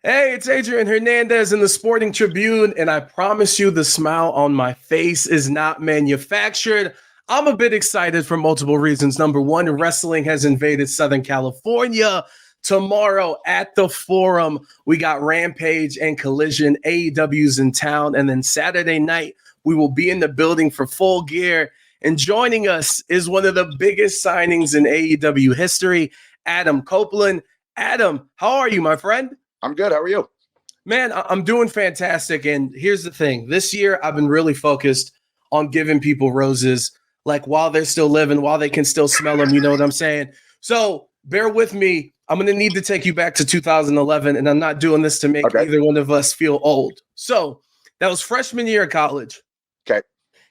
Hey, it's Adrian Hernandez in the Sporting Tribune, and I promise you the smile on my face is not manufactured. I'm a bit excited for multiple reasons. Number one, wrestling has invaded Southern California. Tomorrow at the Forum, we got Rampage and Collision. AEW's in town. And then Saturday night, we will be in the building for Full Gear. And joining us is one of the biggest signings in AEW history, Adam Copeland. Adam, how are you, my friend? I'm good. How are you? Man, I'm doing fantastic. And here's the thing. This year, I've been really focused on giving people roses, like while they're still living, while they can still smell them. You know what I'm saying? So bear with me. I'm going to need to take you back to 2011, and I'm not doing this to make either one of us feel old. So that was freshman year of college. Okay.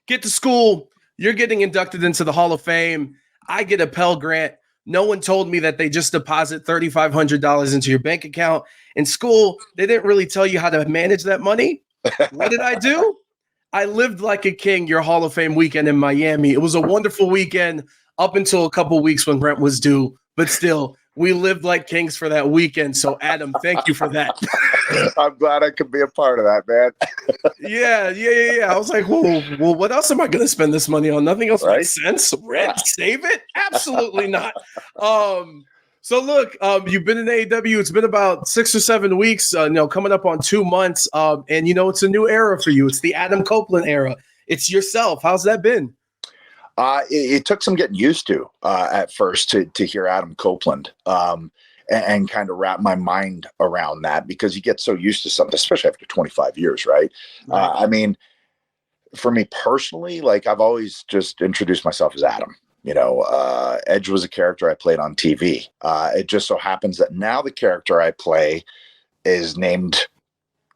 Get to school. You're getting inducted into the Hall of Fame. I get a Pell Grant. No one told me that they just deposit $3,500 into your bank account. In school, they didn't really tell you how to manage that money. What did I do? I lived like a king your Hall of Fame weekend in Miami. It was a wonderful weekend up until a couple weeks when rent was due. But still, we lived like kings for that weekend. So, Adam, thank you for that. I'm glad I could be a part of that, man. Yeah. I was like, well, what else am I going to spend this money on? Nothing else makes sense. Rent, save it? Absolutely not. So look, you've been in AEW. It's been about 6 or 7 weeks, coming up on 2 months. And, it's a new era for you. It's the Adam Copeland era. It's yourself. How's that been? It took some getting used to at first to hear Adam Copeland and kind of wrap my mind around that, because you get so used to something, especially after 25 years, right? I mean, for me personally, like I've always just introduced myself as Adam. Edge was a character I played on TV. It just so happens that now the character I play is named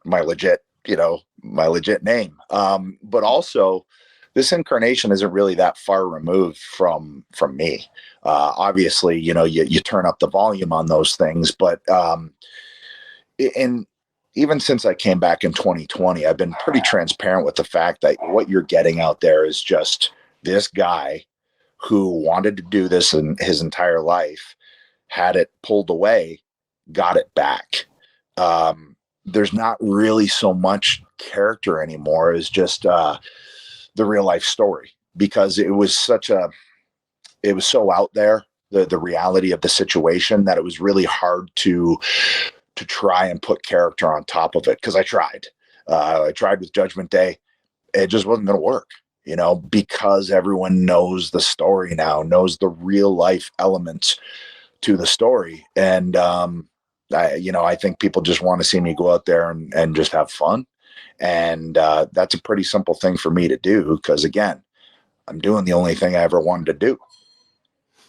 my legit name. But also, this incarnation isn't really that far removed from me. Obviously, you turn up the volume on those things, but even since I came back in 2020, I've been pretty transparent with the fact that what you're getting out there is just this guy who wanted to do this in his entire life, had it pulled away, got it back. There's not really so much character anymore. It's just the real life story, because it was so out there, the reality of the situation, that it was really hard to try and put character on top of it. Cause I tried with Judgment Day. It just wasn't going to work, because everyone knows the story now, knows the real life elements to the story. And, I think people just want to see me go out there and just have fun. And that's a pretty simple thing for me to do, because again, I'm doing the only thing I ever wanted to do.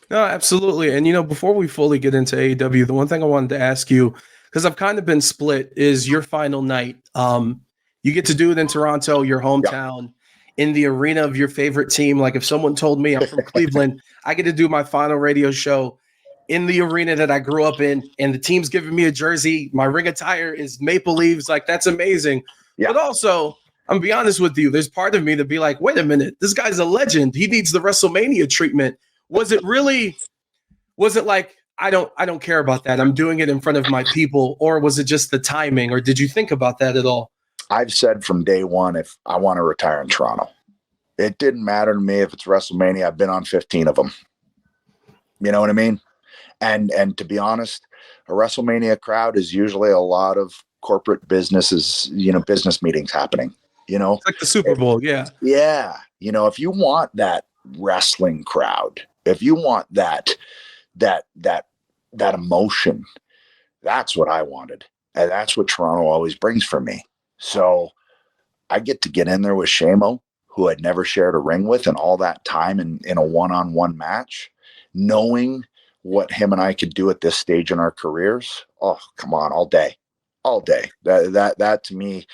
No, absolutely. And, before we fully get into AEW, the one thing I wanted to ask you, because I've kind of been split, is your final night. You get to do it in Toronto, your hometown, in the arena of your favorite team. Like if someone told me I'm from Cleveland, I get to do my final radio show in the arena that I grew up in, and the team's giving me a jersey. My ring attire is maple leaves. Like, that's amazing. Yeah. But also, I'm gonna be honest with you, there's part of me to be like, wait a minute, this guy's a legend. He needs the WrestleMania treatment. Was it like, I don't care about that, I'm doing it in front of my people? Or was it just the timing? Or did you think about that at all? I've said from day one, if I want to retire in Toronto, it didn't matter to me if it's WrestleMania. I've been on 15 of them. You know what I mean? And to be honest, a WrestleMania crowd is usually a lot of corporate businesses, business meetings happening, It's like the Super Bowl. Yeah. Yeah. If you want that wrestling crowd, if you want that emotion, that's what I wanted. And that's what Toronto always brings for me. So I get to get in there with Shamo, who I'd never shared a ring with, and all that time in a one-on-one match, knowing what him and I could do at this stage in our careers. Oh, come on, all day. That to me,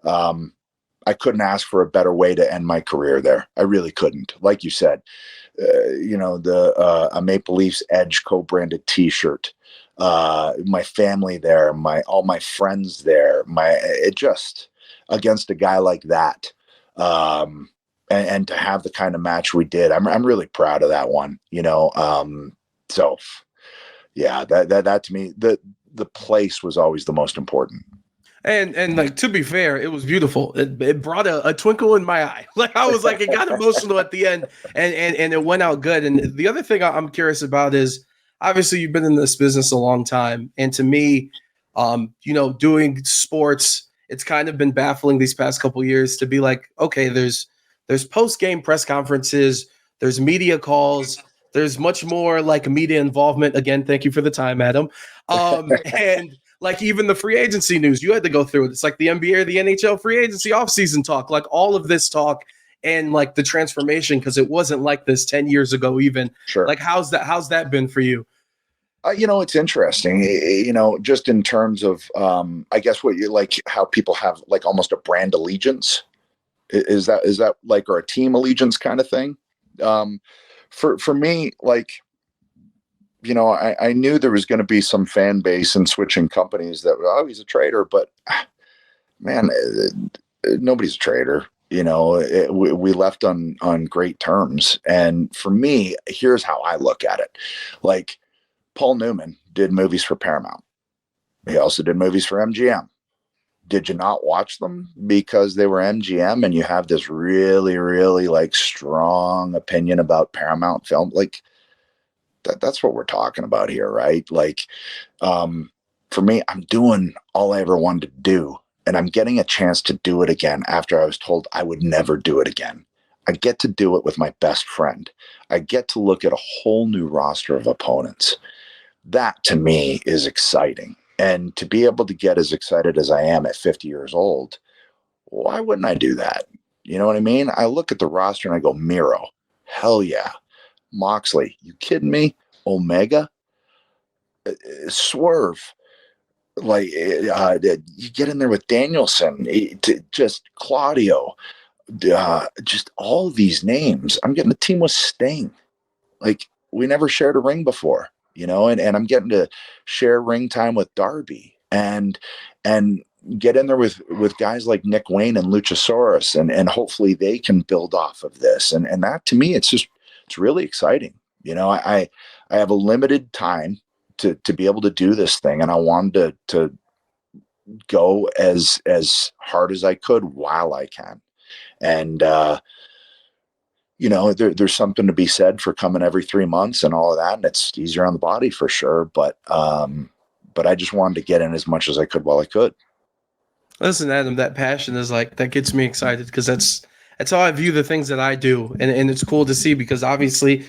I couldn't ask for a better way to end my career there. I really couldn't. Like you said, a Maple Leafs Edge co-branded T-shirt, my family there, all my friends there, it just against a guy like that, and to have the kind of match we did, I'm really proud of that one. So yeah, that to me, the place was always the most important. And like, to be fair, it was beautiful. It brought a twinkle in my eye. Like, I was like, it got emotional at the end, and it went out good. And the other thing I'm curious about is, obviously you've been in this business a long time, and to me, doing sports, it's kind of been baffling these past couple of years to be like, okay, there's post game press conferences, there's media calls, there's much more like media involvement. Again, thank you for the time, Adam. And like, even the free agency news, you had to go through it. It's like the NBA or the NHL free agency offseason talk, like all of this talk, and like the transformation, because it wasn't like this 10 years ago even. Sure. Like, how's that been for you? It's interesting, just in terms of, I guess what you like, how people have like almost a brand allegiance. Is that like, or a team allegiance kind of thing? For me, like, I knew there was going to be some fan base and switching companies that, oh, he's a traitor, but man, nobody's a traitor. We left on great terms. And for me, here's how I look at it. Like, Paul Newman did movies for Paramount. He also did movies for MGM. Did you not watch them because they were MGM and you have this really, really like strong opinion about Paramount film? Like, that's what we're talking about here, right? Like, for me, I'm doing all I ever wanted to do, and I'm getting a chance to do it again after I was told I would never do it again. I get to do it with my best friend. I get to look at a whole new roster of opponents. That to me is exciting. And to be able to get as excited as I am at 50 years old, why wouldn't I do that? You know what I mean? I look at the roster and I go, Miro, hell yeah. Moxley, you kidding me? Omega, Swerve, like you get in there with Danielson, just Claudio, just all these names. I'm getting a team with Sting. Like, we never shared a ring before, and I'm getting to share ring time with Darby and get in there with guys like Nick Wayne and Luchasaurus, and hopefully they can build off of this. And that to me, it's really exciting. I have a limited time to be able to do this thing, and I wanted to go as hard as I could while I can. And there's something to be said for coming every 3 months and all of that, and it's easier on the body for sure. But I just wanted to get in as much as I could while I could. Listen, Adam, that passion is like, that gets me excited, because that's how I view the things that I do. And it's cool to see, because obviously,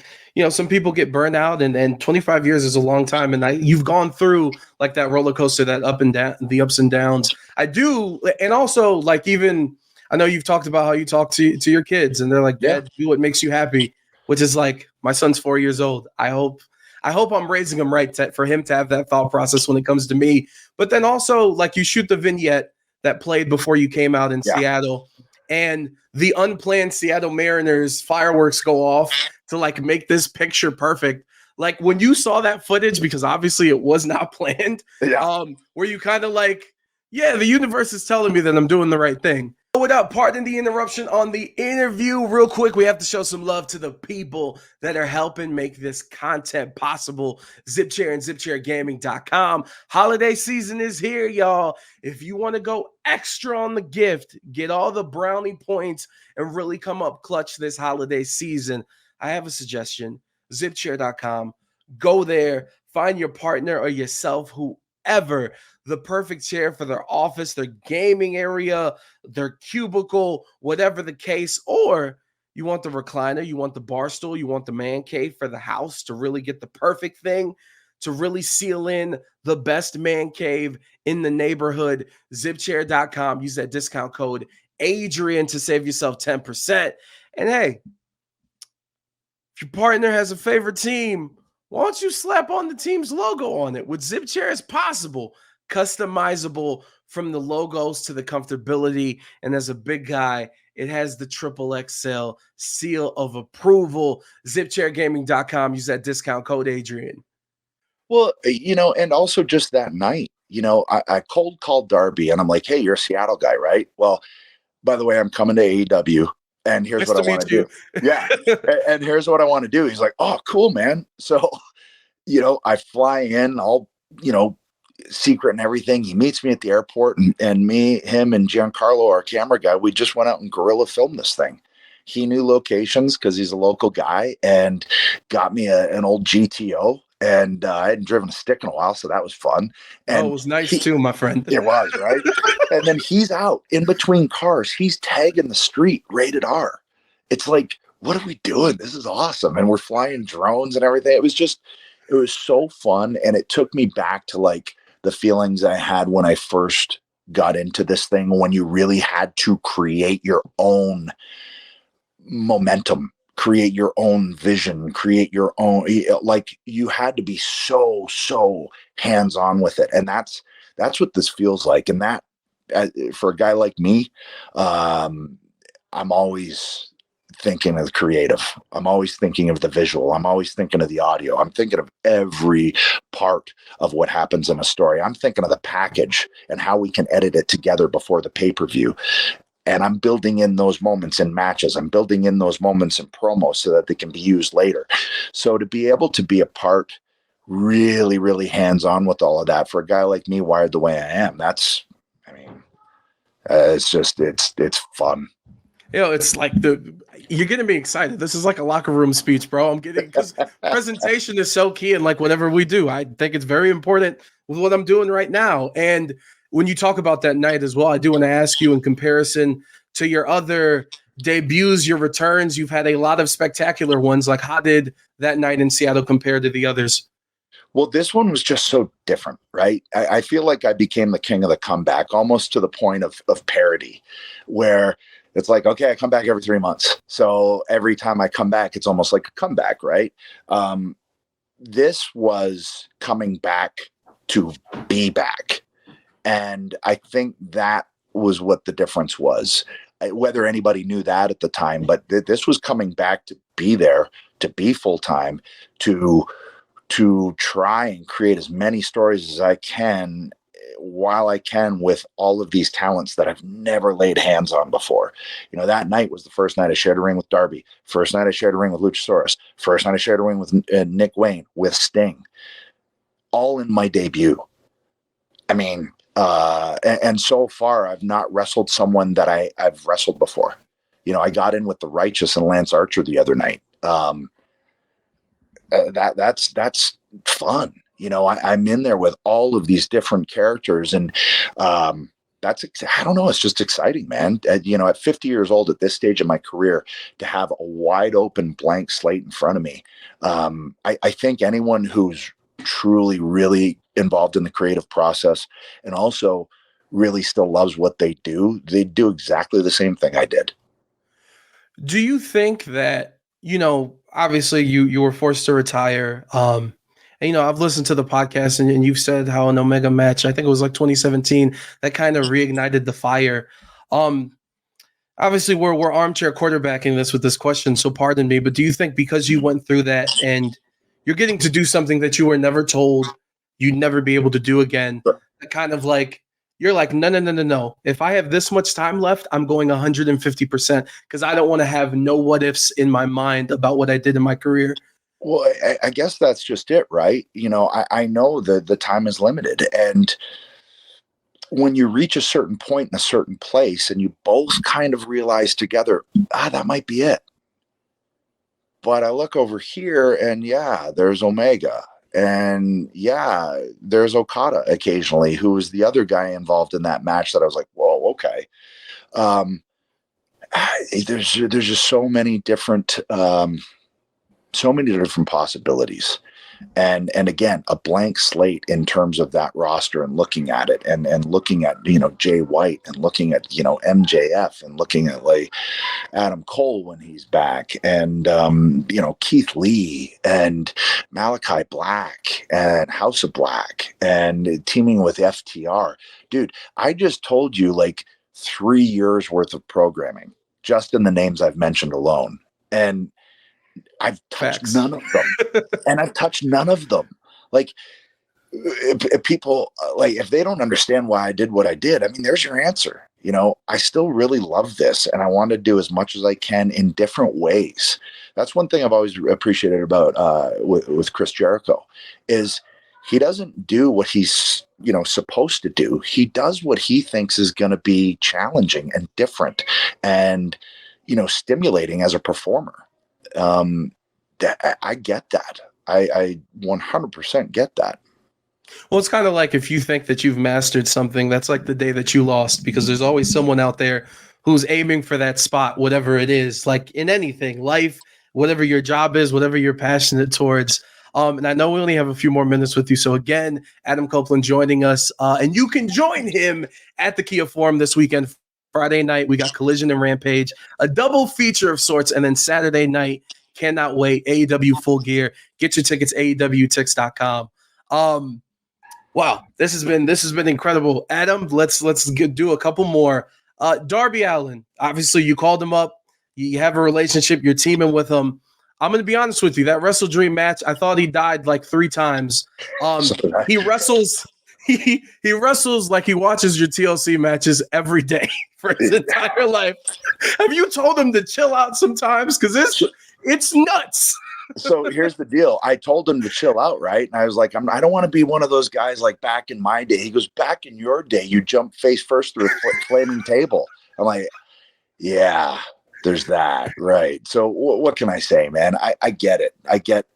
some people get burned out, and 25 years is a long time. And you've gone through like that roller coaster, that up and down, the ups and downs. I do. And also, like, even, I know you've talked about how you talk to your kids, and they're like, Dad, do what makes you happy, which is like, my son's 4 years old. I hope I'm raising him right for him to have that thought process when it comes to me. But then also, like, you shoot the vignette that played before you came out in Seattle, and the unplanned Seattle Mariners fireworks go off to like make this picture perfect. Like, when you saw that footage, because obviously it was not planned, were you kind of like, yeah, the universe is telling me that I'm doing the right thing? Without pardon the interruption on the interview, real quick, we have to show some love to the people that are helping make this content possible. ZipChair and ZipChairGaming.com. Holiday season is here, y'all. If you want to go extra on the gift, get all the brownie points, and really come up clutch this holiday season, I have a suggestion. ZipChair.com. Go there, find your partner or yourself, whoever, the perfect chair for their office, their gaming area, their cubicle, whatever the case. Or you want the recliner, you want the bar stool, you want the man cave for the house to really get the perfect thing, to really seal in the best man cave in the neighborhood. ZipChair.com. Use that discount code Adrian to save yourself 10%. And hey, if your partner has a favorite team, why don't you slap on the team's logo on it? With ZipChair, it's possible. Customizable from the logos to the comfortability. And as a big guy, it has the XXL seal of approval. ZipChairGaming.com. Use that discount code Adrian. Well, and also just that night, I cold called Darby and I'm like, hey, you're a Seattle guy, right? Well, by the way, I'm coming to AEW. And here's what I want to do. Yeah. And here's what I want to do. He's like, oh, cool, man. So, I fly in, I'll, secret and everything. He meets me at the airport, and me, him, and Giancarlo, our camera guy, we just went out and guerrilla filmed this thing. He knew locations because he's a local guy, and got me an old GTO. And I hadn't driven a stick in a while, so that was fun. And it was nice too, my friend. It was, right? And then he's out in between cars. He's tagging the street, rated R. It's like, what are we doing? This is awesome. And we're flying drones and everything. It was so fun. And it took me back to like the feelings I had when I first got into this thing, when you really had to create your own momentum, create your own vision, create your own, like you had to be so hands-on with it. And that's what this feels like. And that, for a guy like me, I'm always thinking of the creative. I'm always thinking of the visual. I'm always thinking of the audio. I'm thinking of every part of what happens in a story. I'm thinking of the package and how we can edit it together before the pay-per-view. And I'm building in those moments in matches. I'm building in those moments in promos so that they can be used later. So to be able to be a part, really hands-on with all of that, for a guy like me, wired the way I am, it's fun. It's like you're getting me excited. This is like a locker room speech, bro. I'm getting, because presentation is so key. And like whatever we do, I think it's very important with what I'm doing right now. And when you talk about that night as well, I do want to ask you, in comparison to your other debuts, your returns, you've had a lot of spectacular ones. Like, how did that night in Seattle compare to the others? Well, this one was just so different, right? I feel like I became the king of the comeback, almost to the point of parody, where it's like, okay, I come back every 3 months. So every time I come back, it's almost like a comeback, right? This was coming back to be back. And I think that was what the difference was, whether anybody knew that at the time, but this was coming back to be there, to be full-time, to try and create as many stories as I can while I can with all of these talents that I've never laid hands on before. You know, that night was the first night I shared a ring with Darby, first night I shared a ring with Luchasaurus, first night I shared a ring with Nick Wayne, with Sting, all in my debut. I mean, and so far I've not wrestled someone that I've wrestled before. You know, I got in with the Righteous and Lance Archer the other night. That's fun. You know, I'm in there with all of these different characters, and I don't know. It's just exciting, man. You know, at 50 years old, at this stage of my career, to have a wide open blank slate in front of me. I think anyone who's truly, really involved in the creative process and also really still loves what they do exactly the same thing I did. Do you think that, you know, obviously you were forced to retire. And, you know, I've listened to the podcast and you've said how an Omega match, I think it was like 2017, that kind of reignited the fire. Obviously we're armchair quarterbacking this with this question, so pardon me, but do you think because you went through that and you're getting to do something that you were never told you'd never be able to do again, that kind of like, you're like, no. If I have this much time left, I'm going 150% because I don't want to have no what ifs in my mind about what I did in my career. Well, I guess that's just it, right? You know, I know that the time is limited, and when you reach a certain point in a certain place and you both kind of realize together, that might be it. But I look over here and there's Omega. And there's Okada occasionally, who was the other guy involved in that match that I was like, whoa, okay. There's just so many different possibilities. And again, a blank slate in terms of that roster and looking at it and looking at, you know, Jay White and looking at, you know, MJF and looking at like Adam Cole when he's back and, you know, Keith Lee and Malachi Black and House of Black and teaming with FTR. Dude, I just told you like 3 years worth of programming just in the names I've mentioned alone. And I've touched none of them. And I've touched none of them. Like, if people, like, if they don't understand why I did what I did, I mean, there's your answer. You know, I still really love this and I want to do as much as I can in different ways. That's one thing I've always appreciated about with Chris Jericho is he doesn't do what he's, supposed to do. He does what he thinks is going to be challenging and different and, stimulating as a performer. I get that. I 100% get that. Well, it's kind of like if you think that you've mastered something, that's like the day that you lost, because there's always someone out there who's aiming for that spot, whatever it is, like in anything, life, whatever your job is, whatever you're passionate towards. And I know we only have a few more minutes with you. So again, Adam Copeland joining us, and you can join him at the Kia Forum this weekend. Friday night, we got Collision and Rampage, a double feature of sorts. And then Saturday night, cannot wait, AEW Full Gear. Get your tickets, AEWtix.com. Wow, this has been incredible, Adam. Let's do a couple more. Darby Allin, obviously you called him up. You have a relationship. You're teaming with him. I'm going to be honest with you. That Wrestle Dream match, I thought he died like 3 times. He wrestles. He wrestles like he watches your TLC matches every day for his entire life. Have you told him to chill out sometimes? Because it's nuts. So here's the deal. I told him to chill out, right? And I was like, I don't want to be one of those guys like back in my day. He goes, back in your day, you jumped face first through a flaming table. I'm like, yeah, there's that. Right. So what can I say, man? I get it. I get,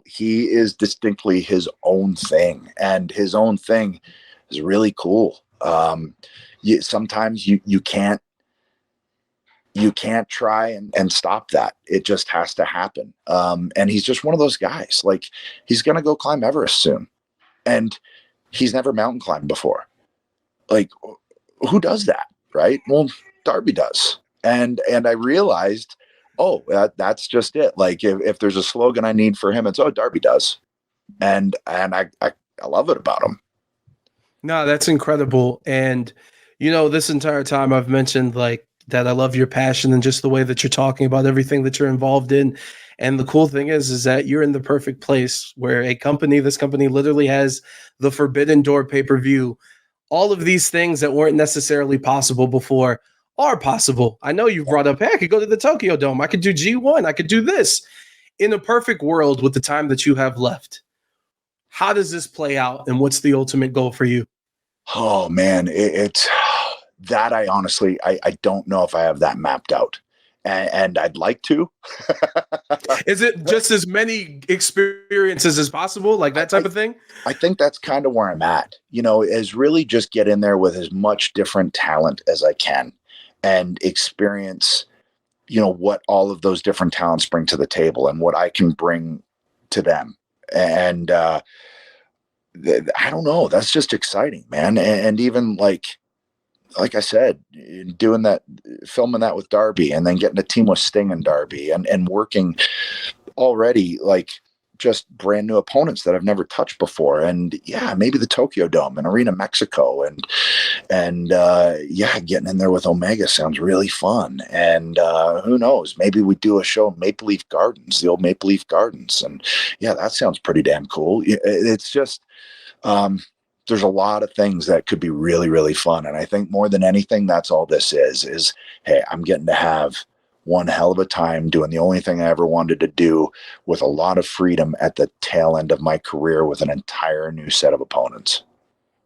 he is distinctly his own thing, and his own thing is really cool. Sometimes you can't try and stop that. It just has to happen. And he's just one of those guys. Like, he's going to go climb Everest soon, and he's never mountain climbed before. Like, who does that? Right. Well, Darby does. And I realized, that's just it. Like, if there's a slogan I need for him, it's, Darby does. And I love it about him. No, that's incredible. And, this entire time I've mentioned like that I love your passion and just the way that you're talking about everything that you're involved in. And the cool thing is that you're in the perfect place where this company literally has the Forbidden Door pay-per-view. All of these things that weren't necessarily possible before are possible. I know you've brought up, hey, I could go to the Tokyo Dome. I could do G1. I could do this. In a perfect world with the time that you have left, how does this play out, and what's the ultimate goal for you? Oh, man, it's that I honestly, I don't know if I have that mapped out, and I'd like to. Is it just as many experiences as possible, like that type of thing? I think that's kind of where I'm at, is really just get in there with as much different talent as I can and experience, what all of those different talents bring to the table and what I can bring to them. And I don't know, that's just exciting, man. And even like I said, doing that, filming that with Darby, and then getting a team with Sting and Darby, and working already like just brand new opponents that I've never touched before. And maybe the Tokyo Dome and Arena Mexico, and getting in there with Omega sounds really fun. And who knows, maybe we do a show in Maple Leaf Gardens, the old Maple Leaf Gardens. And that sounds pretty damn cool. It's just, there's a lot of things that could be really, really fun. And I think more than anything, that's all this is, hey, I'm getting to have one hell of a time doing the only thing I ever wanted to do, with a lot of freedom at the tail end of my career with an entire new set of opponents.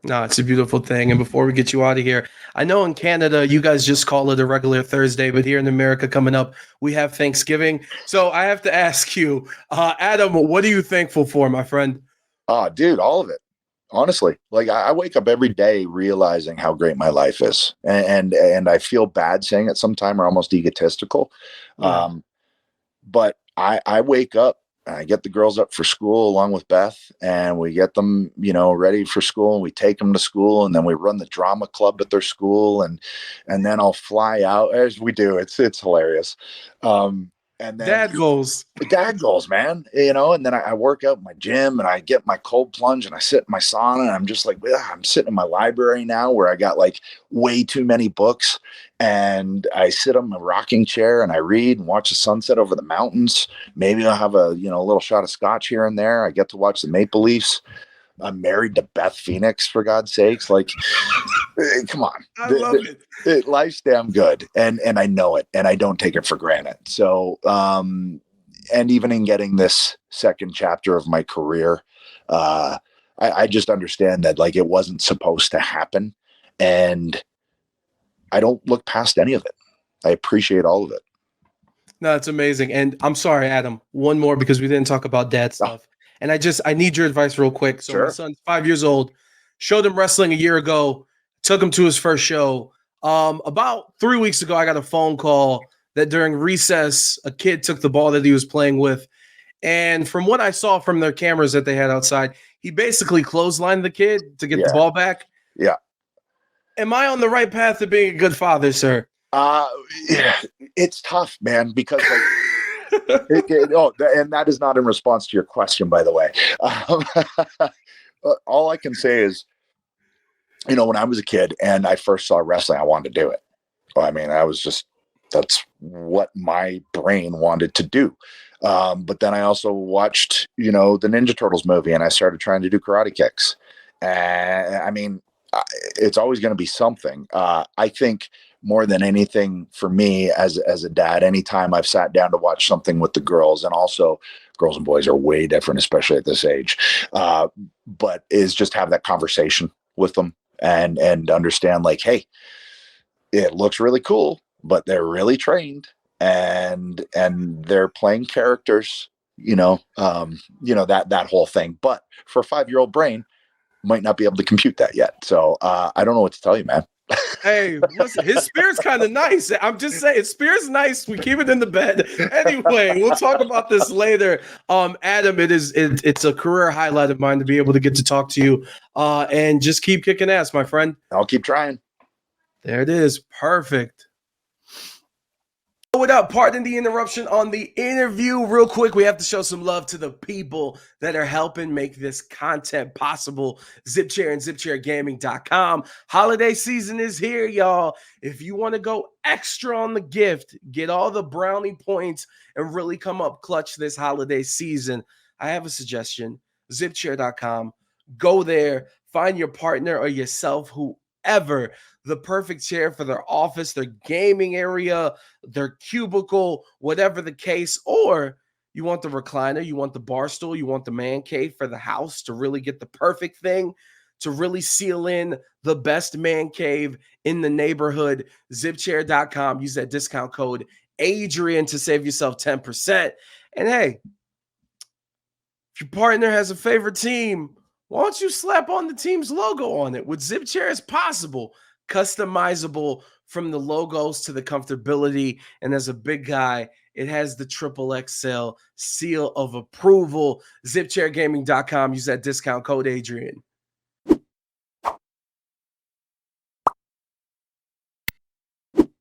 No, it's a beautiful thing. And before we get you out of here, I know in Canada, you guys just call it a regular Thursday, but here in America coming up, we have Thanksgiving. So I have to ask you, Adam, what are you thankful for, my friend? Dude, all of it. Honestly, like I wake up every day realizing how great my life is, and I feel bad saying it sometimes, or almost egotistical. Yeah. But I wake up and I get the girls up for school along with Beth, and we get them, ready for school, and we take them to school, and then we run the drama club at their school, and then I'll fly out as we do. It's hilarious. And then dad goals, man, and then I work out in my gym, and I get my cold plunge, and I sit in my sauna, and I'm just like, I'm sitting in my library now where I got like way too many books, and I sit on my rocking chair and I read and watch the sunset over the mountains. Maybe I'll have a little shot of scotch here and there. I get to watch the Maple Leafs. I'm married to Beth Phoenix, for God's sakes. Like, come on. I love it. Life's damn good. And I know it, and I don't take it for granted. So, and even in getting this second chapter of my career, I just understand that like it wasn't supposed to happen, and I don't look past any of it. I appreciate all of it. No, it's amazing. And I'm sorry, Adam, one more because we didn't talk about dad stuff. And I need your advice real quick. So my son's 5 years old, showed him wrestling a year ago, took him to his first show. About 3 weeks ago, I got a phone call that during recess, a kid took the ball that he was playing with. And from what I saw from their cameras that they had outside, he basically clotheslined the kid to get the ball back. Yeah. Am I on the right path to being a good father, sir? Yeah, it's tough, man, because like, and that is not in response to your question, by the way. All I can say is, when I was a kid and I first saw wrestling, I wanted to do it. I mean, that's what my brain wanted to do. But then I also watched, the Ninja Turtles movie, and I started trying to do karate kicks. And I mean, it's always going to be something. I think more than anything for me as a dad, anytime I've sat down to watch something with the girls, and also girls and boys are way different, especially at this age, but is just have that conversation with them and understand like, hey, it looks really cool, but they're really trained and they're playing characters, that whole thing. But for a 5-year-old brain, might not be able to compute that yet. So I don't know what to tell you, man. Hey, listen, his spirit's kind of nice. I'm just saying, his spirit's nice. We keep it in the bed. Anyway, we'll talk about this later. Adam, it's a career highlight of mine to be able to get to talk to you. And just keep kicking ass, my friend. I'll keep trying. There it is. Perfect. What up? Pardon the interruption on the interview. Real quick, we have to show some love to the people that are helping make this content possible. ZipChair and ZipChairGaming.com. Holiday season is here, y'all. If you want to go extra on the gift, get all the brownie points, and really come up clutch this holiday season, I have a suggestion. ZipChair.com. Go there, find your partner or yourself, whoever, the perfect chair for their office, their gaming area, their cubicle, whatever the case. Or you want the recliner, you want the bar stool, you want the man cave for the house to really get the perfect thing, to really seal in the best man cave in the neighborhood. ZipChair.com. Use that discount code Adrian to save yourself 10%. And hey, if your partner has a favorite team, why don't you slap on the team's logo on it? With ZipChair, it's possible. Customizable from the logos to the comfortability. And as a big guy, it has the XXL seal of approval. ZipChairGaming.com. Use that discount code Adrian.